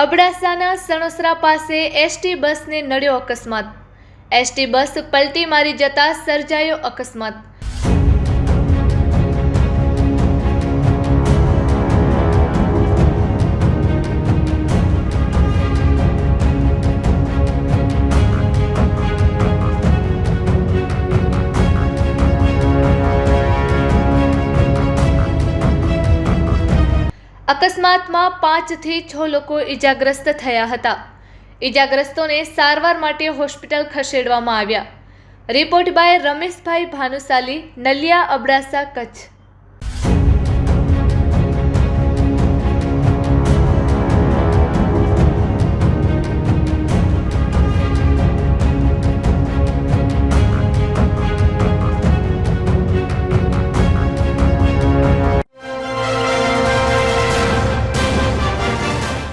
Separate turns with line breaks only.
અબડાસાના સણોસરા પાસે એસટી બસને નડ્યો અકસ્માત। એસટી બસ પલટી મારી જતા સર્જાયો અકસ્માત। અકસ્માતમાં 5 થી 6 લોકો ઈજાગ્રસ્ત થયા હતા। ઈજાગ્રસ્તોને સારવાર માટે હોસ્પિટલ ખસેડવામાં આવ્યા। Report by Rameshbhai Bhanushali, Naliya, Abdasa, Kutch.